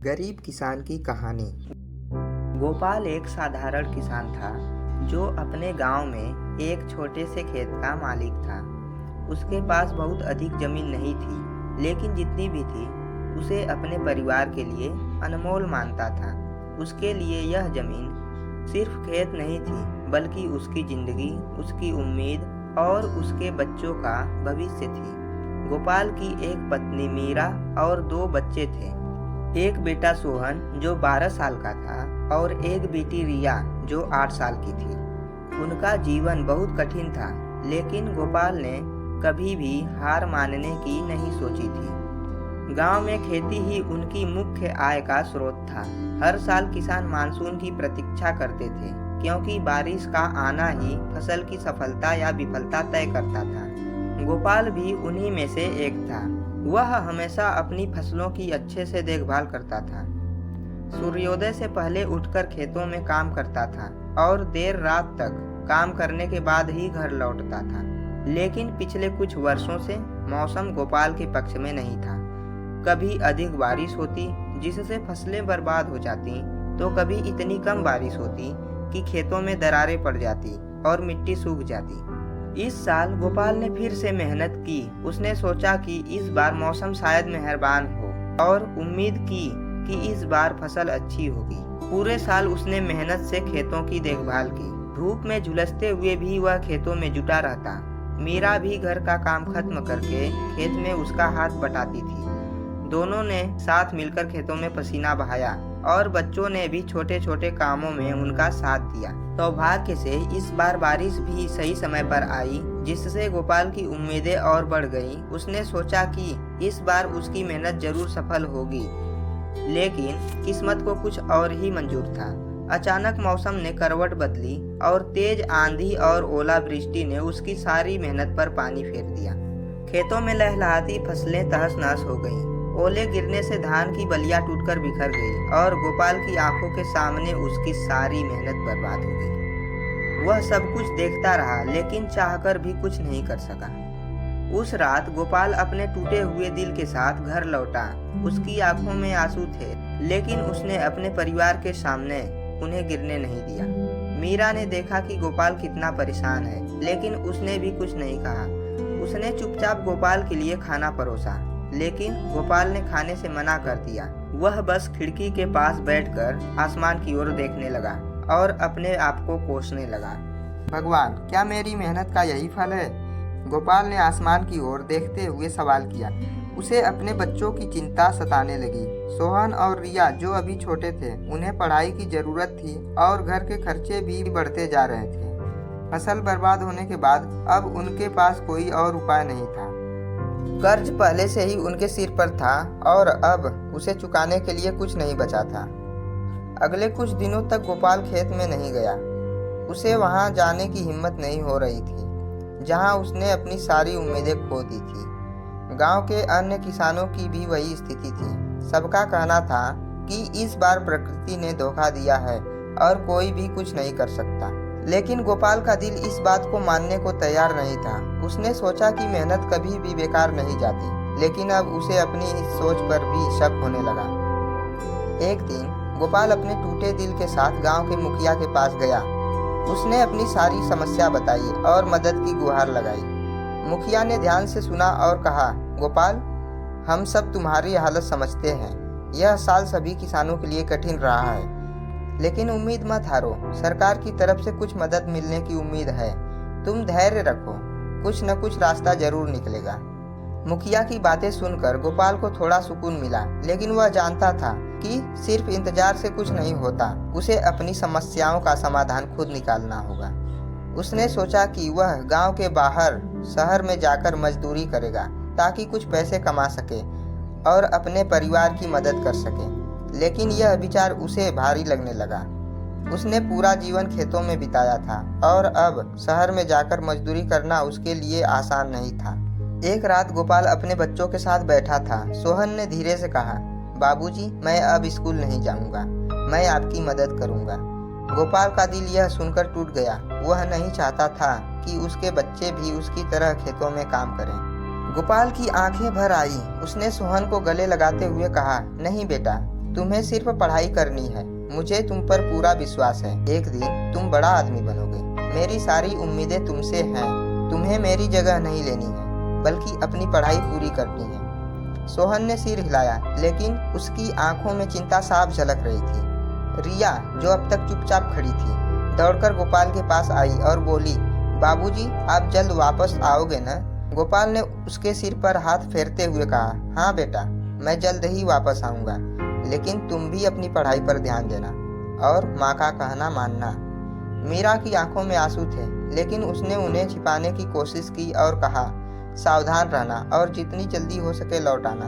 गरीब किसान की कहानी। गोपाल एक साधारण किसान था जो अपने गांव में एक छोटे से खेत का मालिक था। उसके पास बहुत अधिक जमीन नहीं थी, लेकिन जितनी भी थी उसे अपने परिवार के लिए अनमोल मानता था। उसके लिए यह जमीन सिर्फ खेत नहीं थी, बल्कि उसकी जिंदगी, उसकी उम्मीद और उसके बच्चों का भविष्य थी। गोपाल की एक पत्नी मीरा और 2 बच्चे थे। एक बेटा सोहन जो 12 साल का था और एक बेटी रिया जो 8 साल की थी। उनका जीवन बहुत कठिन था, लेकिन गोपाल ने कभी भी हार मानने की नहीं सोची थी। गांव में खेती ही उनकी मुख्य आय का स्रोत था। हर साल किसान मानसून की प्रतीक्षा करते थे, क्योंकि बारिश का आना ही फसल की सफलता या विफलता तय करता था। गोपाल भी उन्हीं में से एक था। वह हमेशा अपनी फसलों की अच्छे से देखभाल करता था। सूर्योदय से पहले उठकर खेतों में काम करता था और देर रात तक काम करने के बाद ही घर लौटता था। लेकिन पिछले कुछ वर्षों से मौसम गोपाल के पक्ष में नहीं था। कभी अधिक बारिश होती जिससे फसलें बर्बाद हो जाती, तो कभी इतनी कम बारिश होती कि खेतों में दरारें पड़ जाती और मिट्टी सूख जाती। इस साल गोपाल ने फिर से मेहनत की। उसने सोचा कि इस बार मौसम शायद मेहरबान हो और उम्मीद की कि इस बार फसल अच्छी होगी। पूरे साल उसने मेहनत से खेतों की देखभाल की। धूप में झुलसते हुए भी वह खेतों में जुटा रहता। मीरा भी घर का काम खत्म करके खेत में उसका हाथ बटाती थी। दोनों ने साथ मिलकर खेतों में पसीना बहाया और बच्चों ने भी छोटे छोटे कामों में उनका साथ दिया। सौभाग्य से इस बार बारिश भी सही समय पर आई, जिससे गोपाल की उम्मीदें और बढ़ गईं। उसने सोचा कि इस बार उसकी मेहनत जरूर सफल होगी, लेकिन किस्मत को कुछ और ही मंजूर था। अचानक मौसम ने करवट बदली और तेज आंधी और ओलावृष्टि ने उसकी सारी मेहनत पर पानी फेर दिया। खेतों में लहलहाती फसलें तहस नहस हो गईं। ओले गिरने से धान की बलियां टूटकर बिखर गई और गोपाल की आंखों के सामने उसकी सारी मेहनत बर्बाद हो गई। वह सब कुछ देखता रहा, लेकिन चाहकर भी कुछ नहीं कर सका। उस रात गोपाल अपने टूटे हुए दिल के साथ घर लौटा। उसकी आंखों में आंसू थे, लेकिन उसने अपने परिवार के सामने उन्हें गिरने नहीं दिया। मीरा ने देखा कि गोपाल कितना परेशान है, लेकिन उसने भी कुछ नहीं कहा। उसने चुपचाप गोपाल के लिए खाना परोसा, लेकिन गोपाल ने खाने से मना कर दिया। वह बस खिड़की के पास बैठकर आसमान की ओर देखने लगा और अपने आप को कोसने लगा। भगवान, क्या मेरी मेहनत का यही फल है? गोपाल ने आसमान की ओर देखते हुए सवाल किया। उसे अपने बच्चों की चिंता सताने लगी। सोहन और रिया जो अभी छोटे थे, उन्हें पढ़ाई की जरूरत थी और घर के खर्चे भी बढ़ते जा रहे थे। फसल बर्बाद होने के बाद अब उनके पास कोई और उपाय नहीं था। कर्ज पहले से ही उनके सिर पर था और अब उसे चुकाने के लिए कुछ नहीं बचा था। अगले कुछ दिनों तक गोपाल खेत में नहीं गया। उसे वहां जाने की हिम्मत नहीं हो रही थी, जहां उसने अपनी सारी उम्मीदें खो दी थी। गांव के अन्य किसानों की भी वही स्थिति थी। सबका कहना था कि इस बार प्रकृति ने धोखा दिया है और कोई भी कुछ नहीं कर सकता। लेकिन गोपाल का दिल इस बात को मानने को तैयार नहीं था। उसने सोचा कि मेहनत कभी भी बेकार नहीं जाती, लेकिन अब उसे अपनी इस सोच पर भी शक होने लगा। एक दिन गोपाल अपने टूटे दिल के साथ गांव के मुखिया के पास गया। उसने अपनी सारी समस्या बताई और मदद की गुहार लगाई। मुखिया ने ध्यान से सुना और कहा, गोपाल, हम सब तुम्हारी हालत समझते हैं। यह साल सभी किसानों के लिए कठिन रहा है, लेकिन उम्मीद मत हारो। सरकार की तरफ से कुछ मदद मिलने की उम्मीद है। तुम धैर्य रखो, कुछ न कुछ रास्ता जरूर निकलेगा। मुखिया की बातें सुनकर गोपाल को थोड़ा सुकून मिला, लेकिन वह जानता था कि सिर्फ इंतजार से कुछ नहीं होता। उसे अपनी समस्याओं का समाधान खुद निकालना होगा। उसने सोचा कि वह गांव के बाहर शहर में जाकर मजदूरी करेगा, ताकि कुछ पैसे कमा सके और अपने परिवार की मदद कर सके। लेकिन यह विचार उसे भारी लगने लगा। उसने पूरा जीवन खेतों में बिताया था और अब शहर में जाकर मजदूरी करना उसके लिए आसान नहीं था। एक रात गोपाल अपने बच्चों के साथ बैठा था। सोहन ने धीरे से कहा, बाबूजी, मैं अब स्कूल नहीं जाऊंगा, मैं आपकी मदद करूंगा। गोपाल का दिल यह सुनकर टूट गया। वह नहीं चाहता था कि उसके बच्चे भी उसकी तरह खेतों में काम करें। गोपाल की आंखें भर आई। उसने सोहन को गले लगाते हुए कहा, नहीं बेटा, तुम्हें सिर्फ पढ़ाई करनी है, मुझे तुम पर पूरा विश्वास है। एक दिन तुम बड़ा आदमी बनोगे। मेरी सारी उम्मीदें तुमसे हैं। तुम्हें मेरी जगह नहीं लेनी है, बल्कि अपनी पढ़ाई पूरी करनी है। सोहन ने सिर हिलाया, लेकिन उसकी आंखों में चिंता साफ झलक रही थी। रिया, जो अब तक चुपचाप खड़ी थी, दौड़कर गोपाल के पास आई और बोली, बाबूजी, आप जल्द वापस आओगे ना? गोपाल ने उसके सिर पर हाथ फेरते हुए कहा, हाँ बेटा, मैं जल्द ही वापस आऊँगा, लेकिन तुम भी अपनी पढ़ाई पर ध्यान देना और माँ का कहना मानना। मीरा की आंखों में आंसू थे, लेकिन उसने उन्हें छिपाने की कोशिश की और कहा, सावधान रहना और जितनी जल्दी हो सके लौट आना।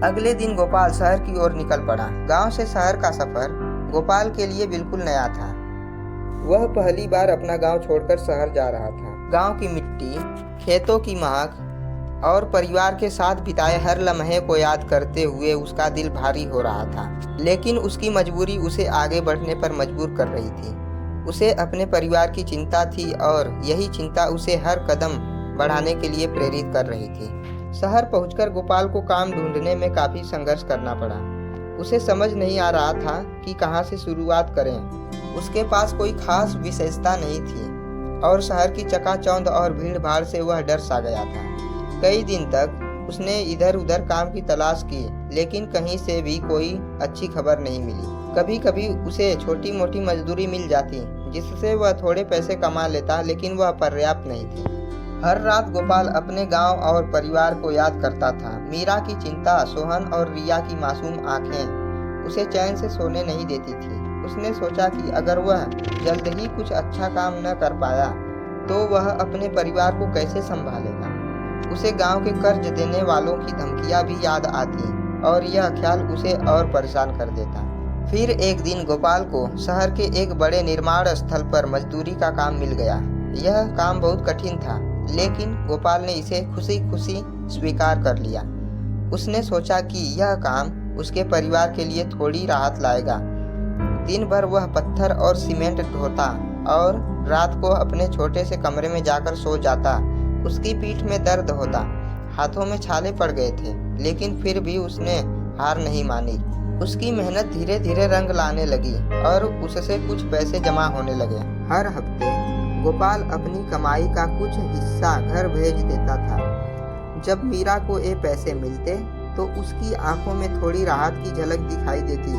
अगले दिन गोपाल शहर की ओर निकल पड़ा। गांव से शहर का सफर गोपाल के लिए बिल्कुल नया था। वह पहली बार अपना गांव छोड़कर शहर जा रहा था। गांव की मिट्टी, खेतों की महक और परिवार के साथ बिताए हर लम्हे को याद करते हुए उसका दिल भारी हो रहा था। लेकिन उसकी मजबूरी उसे आगे बढ़ने पर मजबूर कर रही थी। उसे अपने परिवार की चिंता थी और यही चिंता उसे हर कदम बढ़ाने के लिए प्रेरित कर रही थी। शहर पहुंचकर गोपाल को काम ढूंढने में काफी संघर्ष करना पड़ा। उसे समझ नहीं आ रहा था कि कहां से शुरुआत करें। उसके पास कोई खास विशेषता नहीं थी और शहर की चकाचौंध और भीड़ भाड़ से वह डर सा गया था। कई दिन तक उसने इधर उधर काम की तलाश की, लेकिन कहीं से भी कोई अच्छी खबर नहीं मिली। कभी कभी उसे छोटी मोटी मजदूरी मिल जाती, जिससे वह थोड़े पैसे कमा लेता, लेकिन वह पर्याप्त नहीं थी। हर रात गोपाल अपने गांव और परिवार को याद करता था। मीरा की चिंता, सोहन और रिया की मासूम आंखें उसे चैन से सोने नहीं देती थी। उसने सोचा कि अगर वह जल्द ही कुछ अच्छा काम न कर पाया तो वह अपने परिवार को कैसे संभालेगा। उसे गांव के कर्ज देने वालों की धमकियां भी याद आती और यह ख्याल उसे और परेशान कर देता। फिर एक दिन गोपाल को शहर के एक बड़े निर्माण स्थल पर मजदूरी का काम मिल गया। यह काम बहुत कठिन था, लेकिन गोपाल ने इसे खुशी खुशी स्वीकार कर लिया। उसने सोचा कि यह काम उसके परिवार के लिए थोड़ी राहत लाएगा। दिन भर वह पत्थर और सीमेंट ढोता और रात को अपने छोटे से कमरे में जाकर सो जाता। उसकी पीठ में दर्द होता, हाथों में छाले पड़ गए थे, लेकिन फिर भी उसने हार नहीं मानी। उसकी मेहनत धीरे धीरे रंग लाने लगी और उससे कुछ पैसे जमा होने लगे। हर हफ्ते गोपाल अपनी कमाई का कुछ हिस्सा घर भेज देता था। जब मीरा को ये पैसे मिलते तो उसकी आंखों में थोड़ी राहत की झलक दिखाई देती।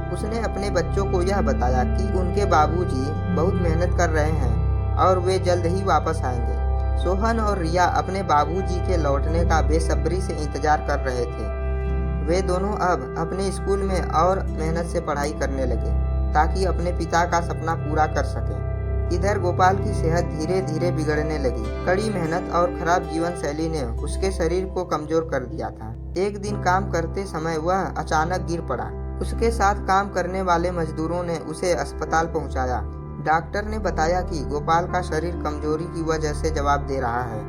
उसने अपने बच्चों को यह बताया कि उनके बाबूजी बहुत मेहनत कर रहे हैं और वे जल्द ही वापस आएंगे। सोहन और रिया अपने बाबूजी के लौटने का बेसब्री से इंतजार कर रहे थे। वे दोनों अब अपने स्कूल में और मेहनत से पढ़ाई करने लगे ताकि अपने पिता का सपना पूरा कर सकें। इधर गोपाल की सेहत धीरे धीरे बिगड़ने लगी। कड़ी मेहनत और खराब जीवन शैली ने उसके शरीर को कमजोर कर दिया था। एक दिन काम करते समय वह अचानक गिर पड़ा। उसके साथ काम करने वाले मजदूरों ने उसे अस्पताल पहुंचाया। डॉक्टर ने बताया कि गोपाल का शरीर कमजोरी की वजह से जवाब दे रहा है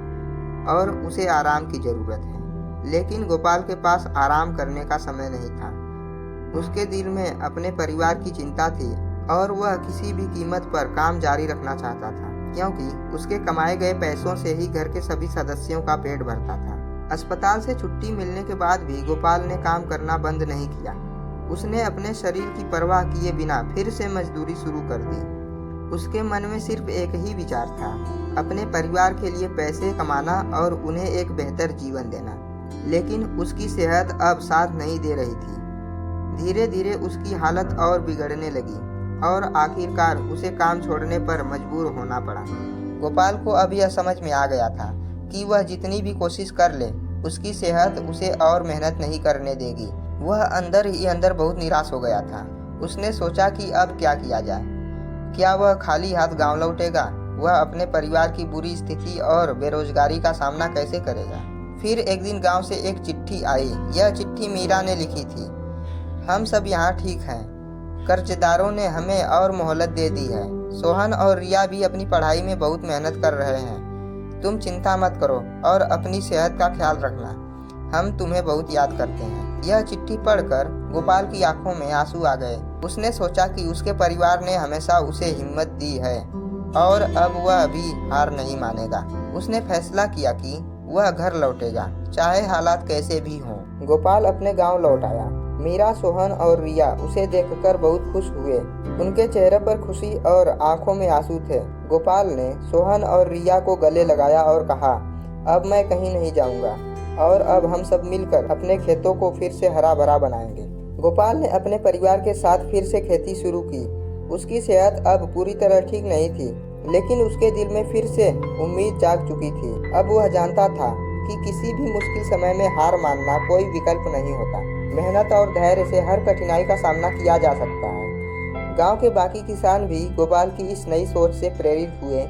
और उसे आराम की जरूरत है। लेकिन गोपाल के पास आराम करने का समय नहीं था। उसके दिल में अपने परिवार की चिंता थी और वह किसी भी कीमत पर काम जारी रखना चाहता था, क्योंकि उसके कमाए गए पैसों से ही घर के सभी सदस्यों का पेट भरता था। अस्पताल से छुट्टी मिलने के बाद भी गोपाल ने काम करना बंद नहीं किया। उसने अपने शरीर की परवाह किए बिना फिर से मजदूरी शुरू कर दी। उसके मन में सिर्फ एक ही विचार था, अपने परिवार के लिए पैसे कमाना और उन्हें एक बेहतर जीवन देना। लेकिन उसकी सेहत अब साथ नहीं दे रही थी। धीरे धीरे उसकी हालत और बिगड़ने लगी और आखिरकार उसे काम छोड़ने पर मजबूर होना पड़ा। गोपाल को अब यह समझ में आ गया था कि वह जितनी भी कोशिश कर ले, उसकी सेहत उसे और मेहनत नहीं करने देगी। वह अंदर ही अंदर बहुत निराश हो गया था। उसने सोचा कि अब क्या किया जाए। क्या वह खाली हाथ गांव लौटेगा? वह अपने परिवार की बुरी स्थिति और बेरोजगारी का सामना कैसे करेगा? फिर एक दिन गांव से एक चिट्ठी आई। यह चिट्ठी मीरा ने लिखी थी। हम सब यहाँ ठीक हैं। कर्जदारों ने हमें और मोहलत दे दी है। सोहन और रिया भी अपनी पढ़ाई में बहुत मेहनत कर रहे हैं। तुम चिंता मत करो और अपनी सेहत का ख्याल रखना। हम तुम्हें बहुत याद करते हैं। यह चिट्ठी पढ़कर गोपाल की आंखों में आंसू आ गए। उसने सोचा कि उसके परिवार ने हमेशा उसे हिम्मत दी है और अब वह भी हार नहीं मानेगा। उसने फैसला किया कि वह घर लौटेगा, चाहे हालात कैसे भी हों। गोपाल अपने गांव लौट आया। मीरा, सोहन और रिया उसे देखकर बहुत खुश हुए। उनके चेहरे पर खुशी और आंखों में आंसू थे। गोपाल ने सोहन और रिया को गले लगाया और कहा, अब मैं कहीं नहीं जाऊंगा और अब हम सब मिलकर अपने खेतों को फिर से हरा भरा बनाएंगे। गोपाल ने अपने परिवार के साथ फिर से खेती शुरू की। उसकी सेहत अब पूरी तरह ठीक नहीं थी, लेकिन उसके दिल में फिर से उम्मीद जाग चुकी थी। अब वह जानता था कि किसी भी मुश्किल समय में हार मानना कोई विकल्प नहीं होता। मेहनत और धैर्य से हर कठिनाई का सामना किया जा सकता है। गांव के बाकी किसान भी गोपाल की इस नई सोच से प्रेरित हुए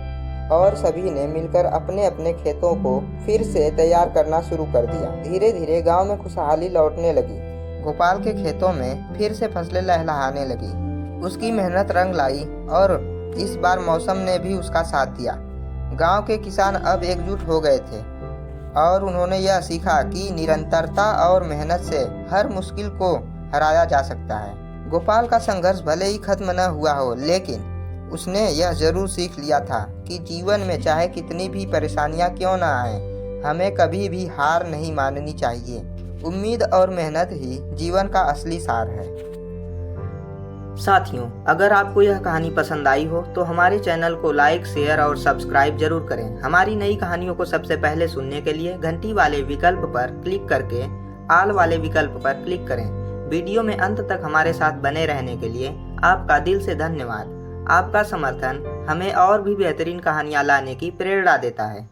और सभी ने मिलकर अपने अपने खेतों को फिर से तैयार करना शुरू कर दिया। धीरे धीरे गांव में खुशहाली लौटने लगी। गोपाल के खेतों में फिर से फसलें लहलहाने लगी। उसकी मेहनत रंग लाई और इस बार मौसम ने भी उसका साथ दिया। गांव के किसान अब एकजुट हो गए थे और उन्होंने यह सीखा कि निरंतरता और मेहनत से हर मुश्किल को हराया जा सकता है। गोपाल का संघर्ष भले ही खत्म न हुआ हो, लेकिन उसने यह जरूर सीख लिया था कि जीवन में चाहे कितनी भी परेशानियां क्यों न आए, हमें कभी भी हार नहीं माननी चाहिए। उम्मीद और मेहनत ही जीवन का असली सार है। साथियों, अगर आपको यह कहानी पसंद आई हो तो हमारे चैनल को लाइक, शेयर और सब्सक्राइब जरूर करें। हमारी नई कहानियों को सबसे पहले सुनने के लिए घंटी वाले विकल्प पर क्लिक करके ऑल वाले विकल्प पर क्लिक करें। वीडियो में अंत तक हमारे साथ बने रहने के लिए आपका दिल से धन्यवाद। आपका समर्थन हमें और भी बेहतरीन कहानियाँ लाने की प्रेरणा देता है।